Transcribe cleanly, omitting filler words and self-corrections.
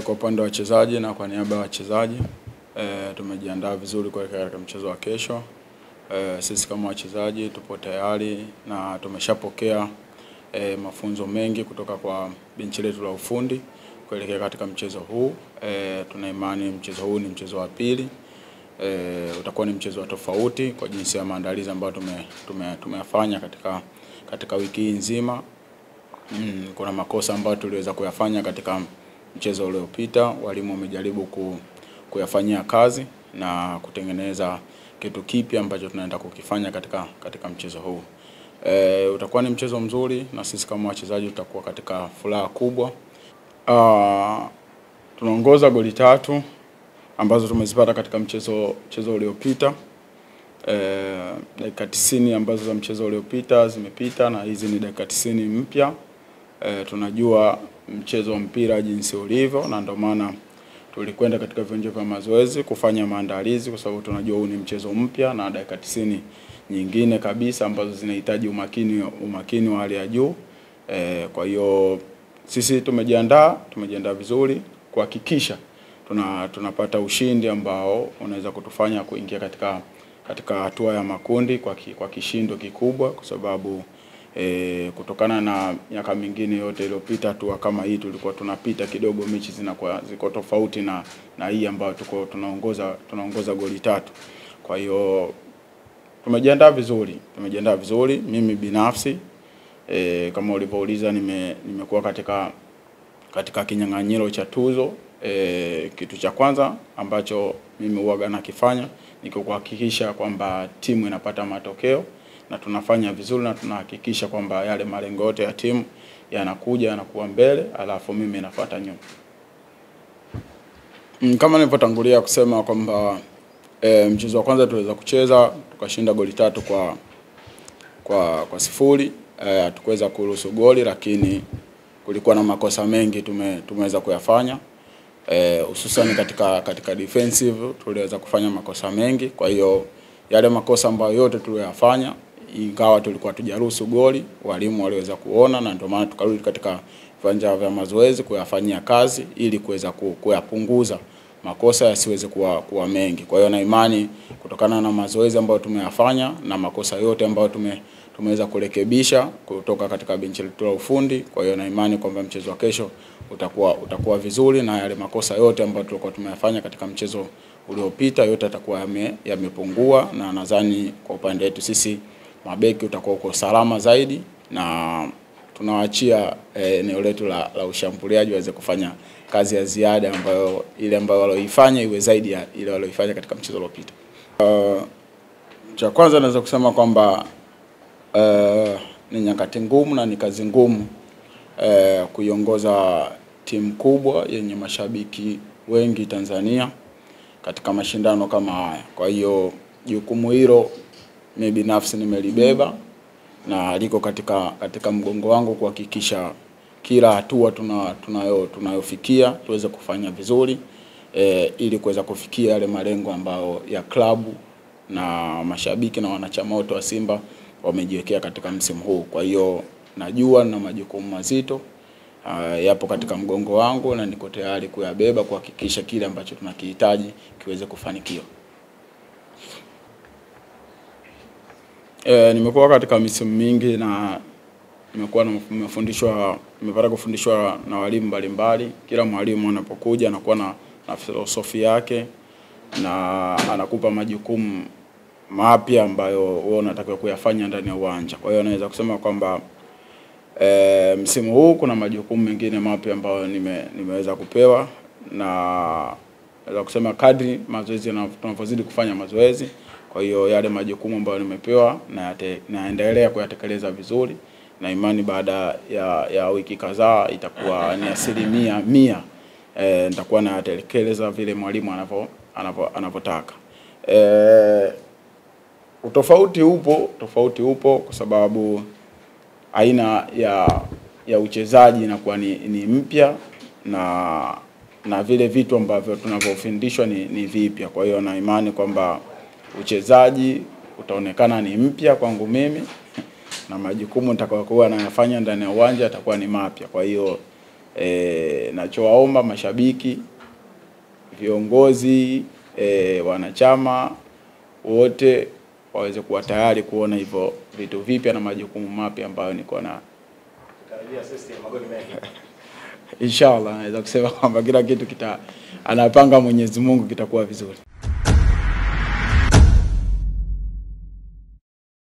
Kwa upande wa wachezaji na kwa niaba ya wachezaji tumejiandaa vizuri katika mchezo wa kesho. Sisi kama wachezaji tupo tayari na tumeshapokea mafunzo mengi kutoka kwa benchi letu la ufundi kuelekea katika mchezo huu. Tuna imani mchezo huu ni mchezo wa pili. Utakuwa ni mchezo wa tofauti kwa jinsi ya maandalizi ambayo tumeyafanya katika wiki nzima. Kuna makosa ambayo tuliweza kuyafanya katika mchezo uliopita. Walimu wamejaribu kuyafanyia kazi na kutengeneza kitu kipya ambacho tunaenda kukifanya katika mchezo huu. Utakuwa ni mchezo mzuri na sisi kama wachezaji tutakuwa katika furaha kubwa. Tunaongoza goli 3 ambazo tumezipata katika mchezo uliopita. Dakika 90 ambazo za mchezo uliopita zimepita na hizi ni dakika 90 mpya. Tunajua mchezo wa mpira jinsi ulivyo na ndio maana tulikwenda katika viwanja vya mazoezi kufanya maandalizi, kwa sababu tunajua huu ni mchezo mpya na dakika 90 nyingine kabisa ambazo zinahitaji umakini wa hali ya juu. Kwa hiyo sisi tumejiandaa vizuri kuhakikisha tunapata ushindi ambao unaweza kutufanya kuingia katika hatua ya makundi kwa kishindo kikubwa, kwa sababu kutokana na miaka mingine yote iliyopita hatua kama hii tulikuwa tunapita kidogo, mechi ziko tofauti na hii ambayo tunaongoza goli 3. Kwa hiyo tumejiandaa vizuri. Mimi binafsi kama ulivyouliza, nimekuwa katika kinyang'anyiro cha tuzo. Kitu cha kwanza ambacho mimi huaga nakifanya ni kuhakikisha kwamba timu inapata matokeo na tunafanya vizuri na tunahakikisha kwamba yale malengo yote ya timu yanakuwa mbele, alafu mimi nafuata nyuma. Kama nilipotangulia kusema kwamba mchezo wa kwanza tuliweza kucheza tukashinda goli 3 kwa 0. Hatukuweza kuruhusu goli, lakini kulikuwa na makosa mengi tumeweza kuyafanya. Hususan katika defensive tuliweza kufanya makosa mengi. Kwa hiyo yale makosa ambayo yote tuliyofanya, ingawa tulikuwa tujaruhusu goli, walimu waliweza kuona na ndio maana tukarudi katika viwanja vya mazoezi kuyafanyia kazi ili kuweza kuyapunguza makosa yasiweze kuwa mengi. Kwa hiyo na imani kutokana na mazoezi ambayo tumeyafanya na makosa yote ambayo tumeweza kurekebisha kutoka katika benchi letu la ufundi, kwa hiyo na imani kwamba mchezo wa kesho utakuwa vizuri na yale makosa yote ambayo tulikuwa tumeyafanya katika mchezo uliopita yote yatakuwa yamepungua, na nadhani kwa upande wetu sisi mabeki utakuwa uko salama zaidi na tunawaachia eneo letu la ushambuliaji waweze kufanya kazi ya ziada ambayo walioifanya iwe zaidi ya ile walioifanya katika mchezo uliopita. Cha kwanza naweza kusema kwamba ni nyakati ngumu na ni kazi ngumu kuiongoza timu kubwa yenye mashabiki wengi Tanzania katika mashindano kama haya. Kwa hiyo jukumu hilo mimi binafsi nimelibeba na liko katika mgongo wangu kuhakikisha kila hatua tunayofikia tuweze kufanya vizuri ili kuweza kufikia yale malengo ambayo ya klabu na mashabiki na wanachama wote wa Simba wamejiwekea katika msimu huu. Kwa hiyo najua na majukumu mazito yapo katika mgongo wangu na niko tayari kuyabeba kuhakikisha kile ambacho tunakihitaji kiweze kufanikiwa. Nimekuwa katika misimu mingi na nimepata kufundishwa na walimu mbalimbali. Kila mwalimu anapokuja anakuwa na filosofi yake na anakupa majukumu mapya ambayo wewe unatakiwa kuyafanya ndani ya uwanja. Kwa hiyo naweza kusema kwamba msimu huu kuna majukumu mengine mapya ambayo nimeweza kupewa, na naweza kusema kadri mazoezi tunapozidi kufanya mazoezi, kwa hiyo yale majukumu ambayo nimepewa naendelea kuyatekeleza vizuri, na imani baada ya wiki kadhaa itakuwa ni 100% nitakuwa nayatekeleza vile mwalimu anapotaka. Tofauti upo kwa sababu aina ya uchezaji inakuwa ni mpya na vile vitu ambavyo tunavyofundishwa ni vipya. Kwa hiyo na imani kwamba uchezaji utaonekana ni mpya kwangu mimi na majukumu nitakayokuwa nayafanya ndani ya uwanja yatakuwa ni mapya. Kwa hiyo Nachowaomba mashabiki, viongozi, wanachama wote waweze kuwa tayari kuona hivyo vitu vipya na majukumu mapya ambayo niko na tarajia system magoli mengi. Inshallah naweza kusema kwamba kila kitu anapanga Mwenyezi Mungu kitakuwa vizuri.